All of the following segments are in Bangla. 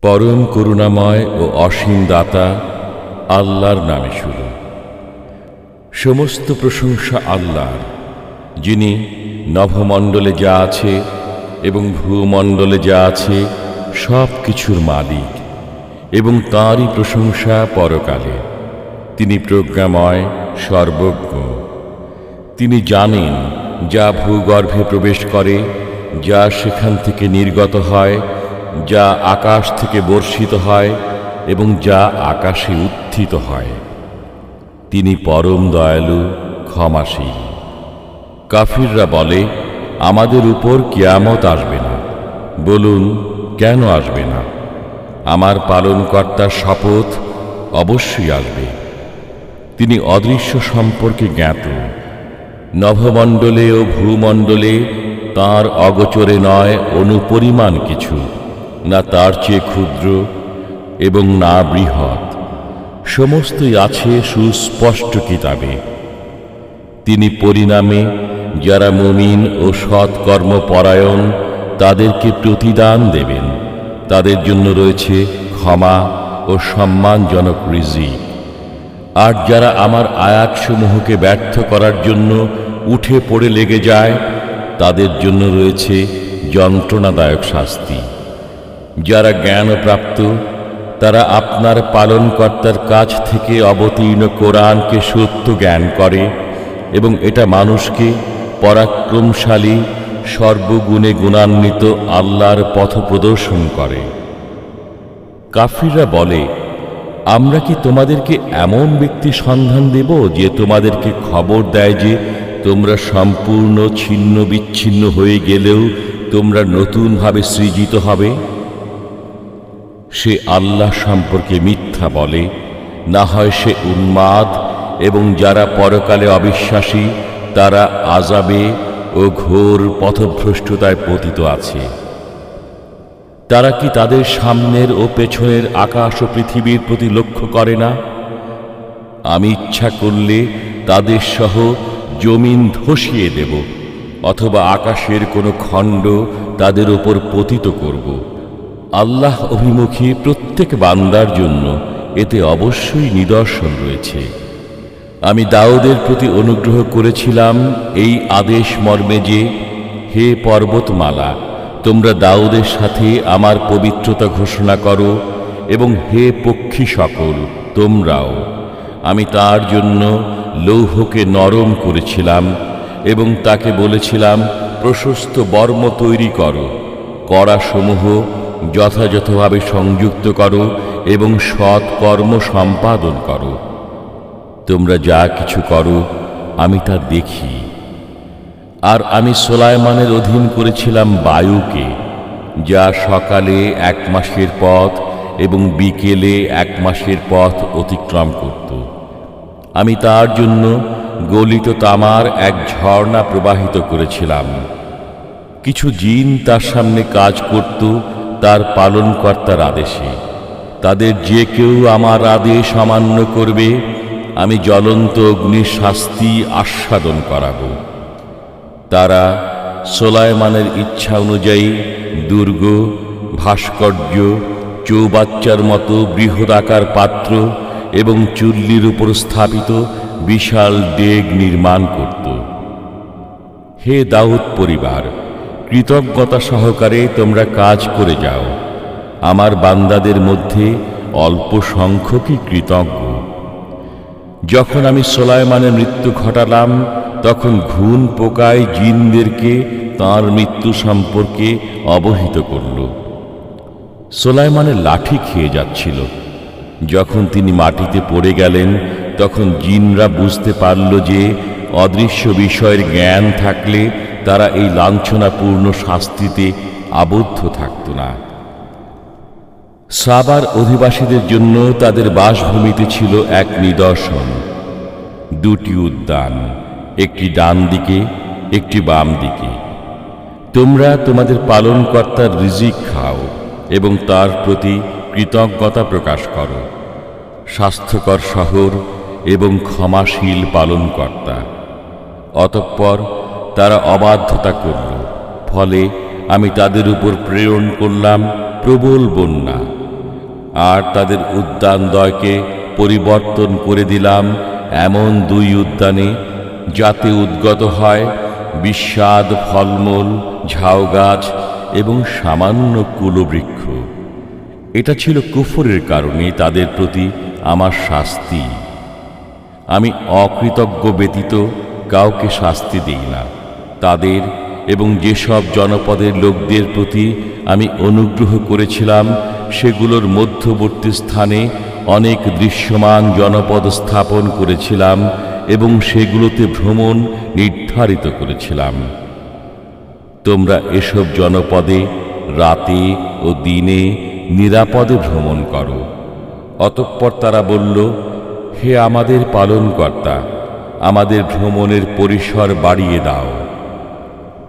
পরম করুণাময় ও অসীম দাতা আল্লাহর নামে শুরু। সমস্ত প্রশংসা আল্লাহর, যিনি নভমণ্ডলে যা আছে এবং ভূমণ্ডলে যা আছে সব কিছুর মালিক, এবং তাঁরই প্রশংসা পরকালে। তিনি প্রজ্ঞাময়, সর্বজ্ঞ। তিনি জানেন যা ভূগর্ভে প্রবেশ করে, যা সেখান থেকে নির্গত হয়, যা আকাশ থেকে বর্ষিত হয় এবং যা আকাশে উত্থিত হয়। তিনি পরম দয়ালু, ক্ষমাশীল। কাফিররা বলে, আমাদের উপর কিয়ামত আসবে না। বলুন, কেন আসবে না? আমার পালনকর্তার শপথ, অবশ্যই আসবে। তিনি অদৃশ্য সম্পর্কে জ্ঞাত। নভমণ্ডলে ও ভূমণ্ডলে তাঁর অগোচরে নয় অনুপরিমাণ কিছু, না তার চেয়ে ক্ষুদ্র এবং না বৃহৎ। সমস্তই আছে সুস্পষ্ট কিতাবে। তিনি পরিণামে যারা মুমিন ও সৎকর্মপরায়ণ তাদেরকে প্রতিদান দেবেন। তাদের জন্য রয়েছে ক্ষমা ও সম্মানজনক রিজিক। আর যারা আমার আয়াতসমূহকে ব্যর্থ করার জন্য উঠে পড়ে লেগে যায়, তাদের জন্য রয়েছে যন্ত্রণাদায়ক শাস্তি। যারা জ্ঞানপ্রাপ্ত তারা আপনার পালনকর্তার কাছ থেকে অবতীর্ণ কোরআনকে সত্য জ্ঞান করে এবং এটা মানুষকে পরাক্রমশালী, সর্বগুণে গুণান্বিত আল্লাহর পথ প্রদর্শন করে। কাফিররা বলে, আমরা কি তোমাদেরকে এমন ব্যক্তি সন্ধান দেব যে তোমাদেরকে খবর দেয় যে তোমরা সম্পূর্ণ ছিন্ন বিচ্ছিন্ন হয়ে গেলেও তোমরা নতুনভাবে সৃজিত হবে? সে আল্লাহ সম্পর্কে মিথ্যা বলে, না হয় সে উন্মাদ, এবং যারা পরকালে অবিশ্বাসী তারা আযাবে ও ঘোর পথভ্রষ্টতায় পতিত আছে। তারা কি তাদের সামনের ও পেছনের আকাশ ও পৃথিবীর প্রতি লক্ষ্য করে না? আমি ইচ্ছা করলে তাদের সহ জমিন ধসিয়ে দেব, অথবা আকাশের কোনো খণ্ড তাদের উপর পতিত করব। আল্লাহ অভিমুখী প্রত্যেক বান্দার জন্য এতে অবশ্যই নিদর্শন রয়েছে। আমি দাউদের প্রতি অনুগ্রহ করেছিলাম এই আদেশ মর্মে যে, হে পর্বতমালা, তোমরা দাউদের সাথে আমার পবিত্রতা ঘোষণা করো, এবং হে পক্ষী সকল, তোমরাও। আমি তার জন্য লৌহকে নরম করেছিলাম এবং তাকে বলেছিলাম, প্রশস্ত বর্ম তৈরি করো, কড়াসমূহ যথাযথভাবে সংযুক্ত করো এবং সৎ কর্ম সম্পাদন করো। তোমরা যা কিছু করো আমি তা দেখি। আর আমি সুলাইমানের অধীন করেছিলাম বায়ুকে, যা সকালে 1 মাসের পথ এবং বিকেলে 1 মাসের পথ অতিক্রম করত। আমি তার জন্য গলিত তামার এক ঝর্ণা প্রবাহিত করেছিলাম। কিছু জিন তার সামনে কাজ করত তার পালনকর্তার আদেশে। তাদের যে কেউ আমার আদেশ অমান্য করবে, আমি জ্বলন্ত অগ্নির শাস্তি আস্বাদন করাব। তারা সুলাইমানের ইচ্ছা অনুযায়ী দুর্গ, ভাস্কর্য, চৌবাচ্চার মতো বৃহদাকার পাত্র এবং চুল্লির উপর স্থাপিত বিশাল ডেগ নির্মাণ করত। হে দাউদ পরিবার, কৃতজ্ঞতা সহকারে তোমরা কাজ করে যাও। আমার বান্দাদের মধ্যে অল্প সংখ্যকই কৃতজ্ঞ। যখন আমি সুলাইমানের মৃত্যু ঘটালাম, তখন ঘুণ পোকায় জিনদেরকে তাঁর মৃত্যু সম্পর্কে অবহিত করল। সুলাইমানের লাঠি খেয়ে যাচ্ছিল। যখন তিনি মাটিতে পড়ে গেলেন, তখন জিনরা বুঝতে পারল যে অদৃশ্য বিষয়ের জ্ঞান থাকলে তারা এই লাঞ্ছনাপূর্ণ শাস্তিতে আবদ্ধ থাকত না। সাবার অধিবাসীদের জন্য তাদের বাসভূমিতে ছিল এক নিদর্শন, 2টি উদ্যান, একটি ডান দিকে, একটি বাম দিকে। তোমরা তোমাদের পালনকর্তার রিজিক খাও এবং তার প্রতি কৃতজ্ঞতা প্রকাশ করো। স্বাস্থ্যকর শহর এবং ক্ষমাশীল পালনকর্তা। অতঃপর তারা অবাধ্যতা করল, ফলে আমি তাদের উপর প্রেরণ করলাম প্রবল বন্যা, আর তাদের উদ্যানদ্বয়কে পরিবর্তন করে দিলাম এমন দুই উদ্যানে, যাতে উদ্গত হয় বিস্বাদ ফলমূল, ঝাউ গাছ এবং সামান্য কুলবৃক্ষ। এটা ছিল কুফরের কারণে তাদের প্রতি আমার শাস্তি। আমি অকৃতজ্ঞ ব্যতীত কাউকে শাস্তি দিই না। তাদের এবং যেসব জনপদের লোকদের প্রতি আমি অনুগ্রহ করেছিলাম, সেগুলোর মধ্যবর্তী স্থানে অনেক দৃশ্যমান জনপদ স্থাপন করেছিলাম এবং সেগুলোতে ভ্রমণ নির্ধারিত করেছিলাম। তোমরা এসব জনপদে রাতে ও দিনে নিরাপদে ভ্রমণ করো। অতঃপর তারা বলল, হে আমাদের পালনকর্তা, আমাদের ভ্রমণের পরিসর বাড়িয়ে দাও।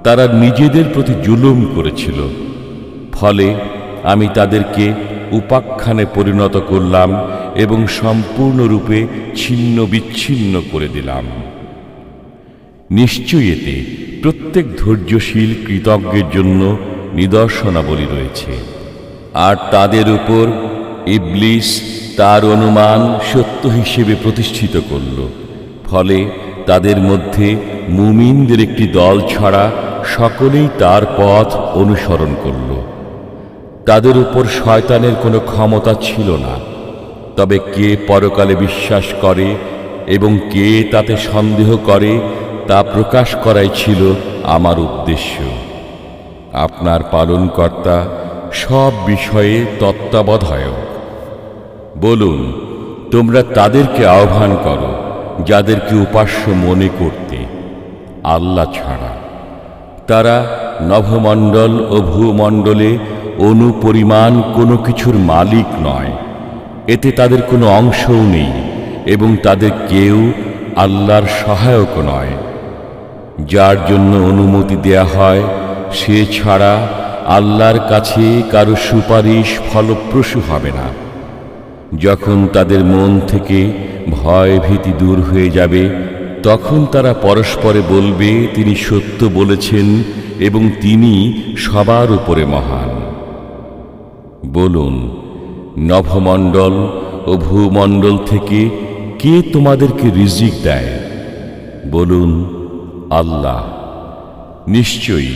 তারা নিজেদের প্রতি জুলুম করেছিল, ফলে আমি তাদেরকে উপাখ্যানে পরিণত করলাম এবং সম্পূর্ণরূপে ছিন্ন বিচ্ছিন্ন করে দিলাম। নিশ্চয়ই এতে প্রত্যেক ধৈর্যশীল কৃতজ্ঞের জন্য নিদর্শনাবলী রয়েছে। আর তাদের উপর ইবলিস তার অনুমান সত্য হিসেবে প্রতিষ্ঠিত করল, ফলে তাদের মধ্যে মুমিনদের একটি দল ছাড়া সকলেই তার পথ অনুসরণ করল। তাদের উপর শয়তানের কোনো ক্ষমতা ছিল না। তবে কে পরকালে বিশ্বাস করে এবং কে তাতে সন্দেহ করে, তা প্রকাশ করাই ছিল আমার উদ্দেশ্য। আপনার পালনকর্তা সব বিষয়ে তত্ত্বাবধায়ক। বলুন, তোমরা তাদেরকে আহ্বান করো যাদেরকে উপাস্য মনে করতে আল্লাহ ছাড়া। তারা নভমণ্ডল ও ভূমণ্ডলে অনুপরিমাণ কোনো কিছুর মালিক নয়। এতে তাদের কোনো অংশও নেই এবং তাদের কেউ আল্লাহর সহায়ক নয়। যার জন্য অনুমতি দেয়া হয়, সে ছাড়া আল্লাহর কাছে কারো সুপারিশ ফলপ্রসূ হবে না। যখন তাদের মন থেকে ভয় ভীতি দূর হয়ে যাবে, তখন তারা পরস্পরে বলবে, তিনি সত্য বলেছেন এবং তিনি সবার উপরে মহান। বলুন, নভমণ্ডল ও ভূমণ্ডল থেকে কে তোমাদেরকে রিজিক দেয়? বলুন, আল্লাহ। নিশ্চয়ই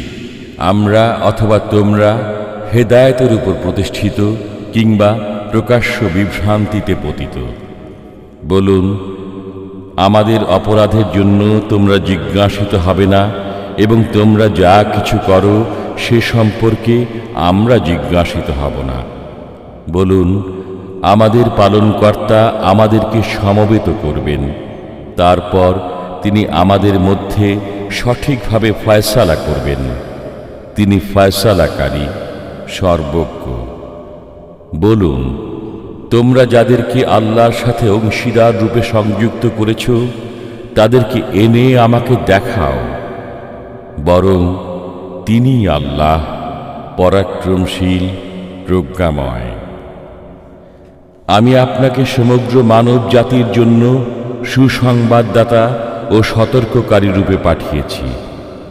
আমরা অথবা তোমরা হেদায়েতের উপর প্রতিষ্ঠিত কিংবা প্রকাশ্য বিভ্রান্তিতে পতিত। বলুন, আমাদের অপরাধের জন্য তোমরা জিজ্ঞাসিত হবে না এবং তোমরা যা কিছু করো সে সম্পর্কে আমরা জিজ্ঞাসিত হব না। বলুন, আমাদের পালনকর্তা আমাদেরকে সমবেত করবেন, তারপর তিনি আমাদের মধ্যে সঠিকভাবে ফয়সালা করবেন। তিনি ফয়সালাকারী, সর্বজ্ঞ। বলুন, তোমরা যাদেরকে আল্লাহর সাথে অংশীদার রূপে সংযুক্ত করেছ, তাদেরকে এনে আমাকে দেখাও। বরং তিনি আল্লাহ পরাক্রমশীল, প্রজ্ঞাময়। আমি আপনাকে সমগ্র মানব জাতির জন্য সুসংবাদদাতা ও সতর্ককারী রূপে পাঠিয়েছি,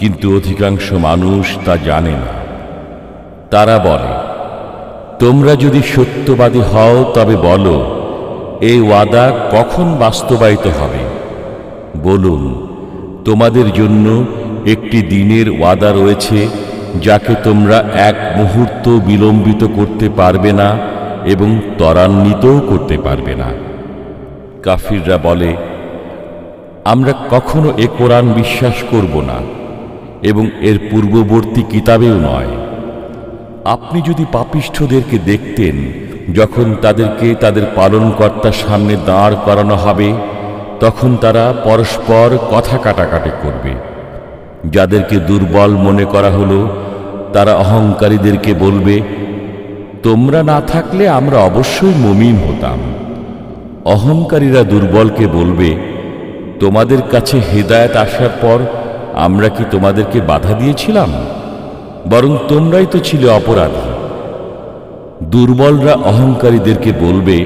কিন্তু অধিকাংশ মানুষ তা জানে না। তারা বলে, তোমরা যদি সত্যবাদী হও তবে বলো, এই ওয়াদা কখন বাস্তবায়িত হবে? বলুন, তোমাদের জন্য একটি দিনের ওয়াদা রয়েছে, যাকে তোমরা এক মুহূর্ত বিলম্বিত করতে পারবে না এবং ত্বরান্বিতও করতে পারবে না। কাফিররা বলে, আমরা কখনো এ কোরআন বিশ্বাস করব না এবং এর পূর্ববর্তী কিতাবেও নয়। আপনি যদি পাপিষ্ঠদেরকে দেখতেন যখন তাদেরকে তাদের পালনকর্তার সামনে দাঁড় করানো হবে, তখন তারা পরস্পর কথা কাটাকাটি করবে। যাদেরকে দুর্বল মনে করা হলো, তারা অহংকারীদেরকে বলবে, তোমরা না থাকলে আমরা অবশ্যই মুমিন হতাম। অহংকারীরা দুর্বলকে বলবে, তোমাদের কাছে হেদায়েত আসার পর আমরা কি তোমাদেরকে বাধা দিয়েছিলাম? বরং তোমরাই তো ছিলে অপরাধী। দুর্বলরা অহংকারীদেরকে বলবে,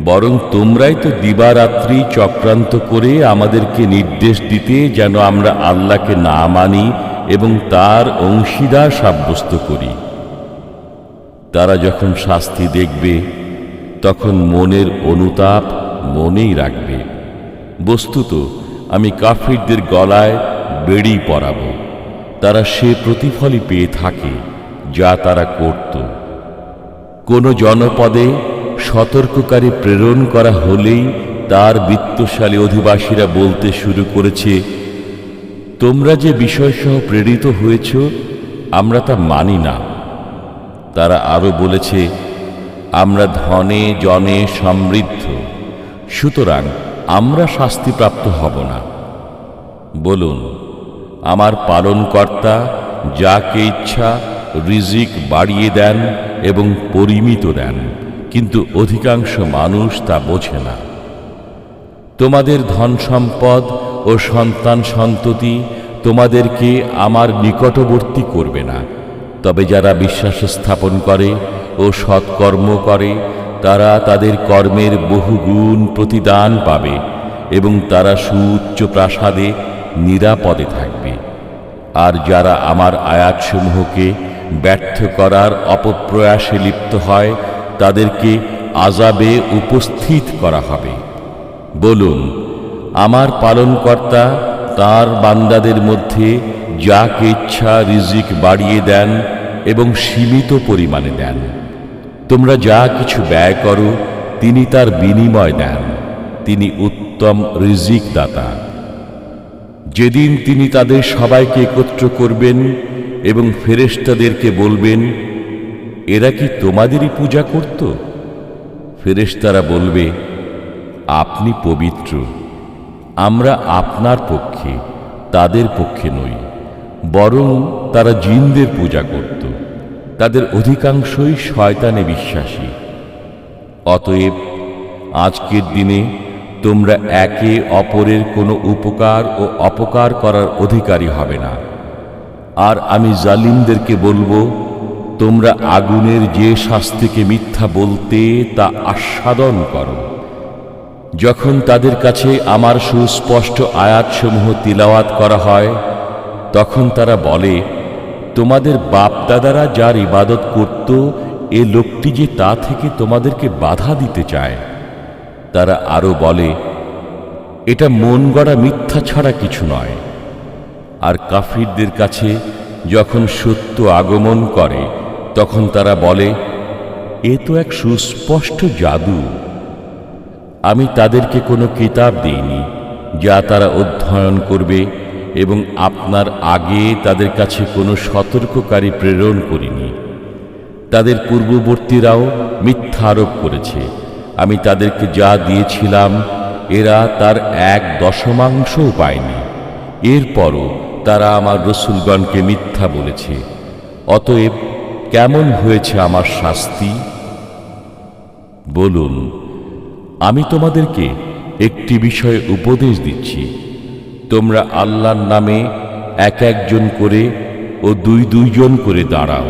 বরং তোমরাই তো দিবারাত্রি চক্রান্ত করে আমাদেরকে নির্দেশ দিতে যেন আমরা আল্লাহকে না মানি এবং তার অংশীদার সাব্যস্ত করি। তারা যখন শাস্তি দেখবে, তখন মনের অনুতাপ মনেই রাখবে। বস্তুত আমি কাফিরদের গলায় বেড়ি পরাব, তারা সে প্রতিফলই পেয়ে থাকে যা তারা করত। কোন জনপদে সতর্ককারী প্রেরণ করা হলেই তার বিত্তশালী অধিবাসীরা বলতে শুরু করেছে, তোমরা যে বিষয়সহ প্রেরিত হয়েছ আমরা তা মানি না। তারা আরো বলেছে, আমরা ধনে জনে সমৃদ্ধ, সুতরাং আমরা শাস্তিপ্রাপ্ত হব না। বলুন, আমার পালনকর্তা যাকে ইচ্ছা রিজিক বাড়িয়ে দেন এবং পরিমিত দেন, কিন্তু অধিকাংশ মানুষ তা বোঝে না। তোমাদের ধন সম্পদ ও সন্তান সন্ততি তোমাদেরকে আমার নিকটবর্তী করবে না, তবে যারা বিশ্বাস স্থাপন করে ও সৎকর্ম করে তারা তাদের কর্মের বহুগুণ প্রতিদান পাবে এবং তারা সুউচ্চ প্রাসাদে নিরাপদে থাকবে। আর যারা আমার আয়াতসমূহকে ব্যর্থ করার অপপ্রয়াসে লিপ্ত হয় তাদেরকে আযাবে উপস্থিত করা হবে। বলুন, আমার পালনকর্তা তার বান্দাদের মধ্যে যাকে ইচ্ছা রিজিক বাড়িয়ে দেন এবং সীমিত পরিমাণে দেন। তোমরা যা কিছু ব্যয় করো তিনি তার বিনিময় দেন, তিনি উত্তম রিজিক দাতা। যেদিন তিনি তাদের সবাইকে একত্র করবেন এবং ফেরেশতাদেরকে বলবেন, এরা কি তোমাদেরই পূজা করত? ফেরেশতারা বলবে, আপনি পবিত্র, আমরা আপনার পক্ষে তাদের পক্ষে নই, বরং তারা জিনদের পূজা করত। তাদের অধিকাংশই শয়তানে বিশ্বাসী। অতএব আজকের দিনে তোমরা একে অপরের কোনো উপকার ও অপকার করার অধিকারী হবে না। আর আমি জালিমদেরকে বলবো, তোমরা আগুনের যে শাস্তিকে মিথ্যা বলতে তা আস্বাদন করো। যখন তাদের কাছে আমার সুস্পষ্ট আয়াতসমূহ তিলাওয়াত করা হয় তখন তারা বলে, তোমাদের বাপদাদারা যার ইবাদত করত এ লোকটি যে তা থেকে তোমাদেরকে বাধা দিতে চায়। তারা আরো বলে, এটা মন গড়া মিথ্যা ছাড়া কিছু নয়। আর কাফিরদের কাছে যখন সত্য আগমন করে তখন তারা বলে, এ তো এক সুস্পষ্ট জাদু। আমি তাদেরকে কোনো কিতাব দিইনি যা তারা অধ্যয়ন করবে এবং আপনার আগে তাদের কাছে কোনো সতর্ককারী প্রেরণ করিনি। তাদের পূর্ববর্তীরাও মিথ্যা আরোপ করেছে। আমি তাদেরকে যা দিয়েছিলাম এরা তার 1/10 পায়নি। এরপরও তারা আমার রসুলগণকে মিথ্যা বলেছে। অতএব কেমন হয়েছে আমার শাস্তি? বলুন, আমি তোমাদেরকে একটি বিষয়ে উপদেশ দিচ্ছি, তোমরা আল্লাহর নামে এক একজন করে ও দুইজন করে দাঁড়াও।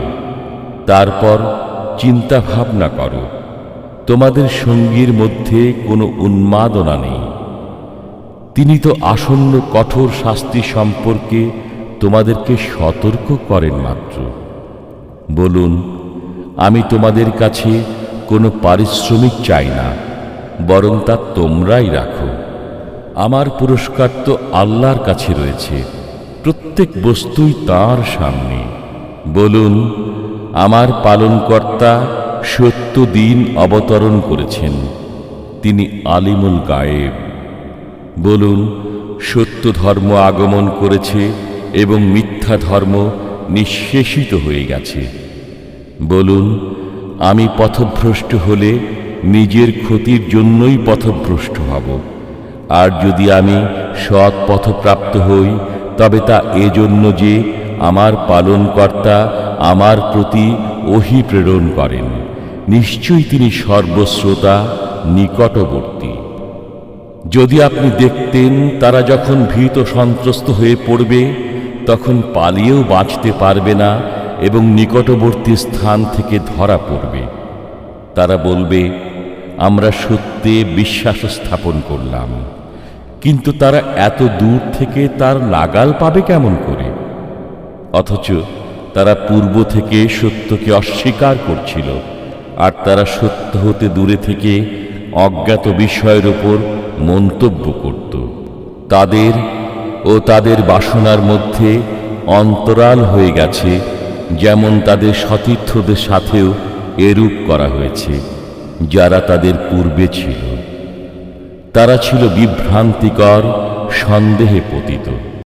তারপর চিন্তা ভাবনা করো, তোমাদের সঙ্গীর মধ্যে কোনো উন্মাদনা নেই। তিনি তো আসন্ন কঠোর শাস্তি সম্পর্কে তোমাদেরকে সতর্ক করেন মাত্র। বলুন, আমি তোমাদের কাছে কোনো পারিশ্রমিক চাই না, বরং তা তোমরাই রাখো। আমার পুরস্কার তো আল্লাহর কাছে রয়েছে, প্রত্যেক বস্তুই তাঁর সামনে। বলুন, আমার পালনকর্তা সত্য দিন অবতরণ করেছেন, তিনি আলিমুল গায়েব। বলুন, সত্য ধর্ম আগমন করেছে এবং মিথ্যা ধর্ম নিঃশেষিত হয়ে গেছে। বলুন, আমি পথভ্রষ্ট হলে নিজের ক্ষতির জন্যই পথভ্রষ্ট হব, আর যদি আমি সৎ পথপ্রাপ্ত হই তবে তা এজন্য যে আমার পালনকর্তা আমার প্রতি ওহী প্রেরণ করেন। নিশ্চয়ই তিনি সর্বশ্রোতা, নিকটবর্তী। যদি আপনি দেখতেন তারা যখন ভীত সন্ত্রস্ত হয়ে পড়বে তখন পালিয়েও বাঁচতে পারবে না এবং নিকটবর্তী স্থান থেকে ধরা পড়বে। তারা বলবে, আমরা সত্যে বিশ্বাস স্থাপন করলাম, কিন্তু তারা এত দূর থেকে তার নাগাল পাবে কেমন করে? অথচ তারা পূর্ব থেকে সত্যকে অস্বীকার করছিল, আর তারা সত্য হতে দূরে থেকে অজ্ঞাত বিষয়ের উপর মন্তব্য করত। তাদের ও তাদের বাসনার মধ্যে অন্তরাল হয়ে গেছে, যেমন তাদের সতীর্থদের সাথেও এরূপ করা হয়েছে, যারা তাদের পূর্বে ছিল। তারা ছিল বিভ্রান্তিকর, সন্দেহে পতিত।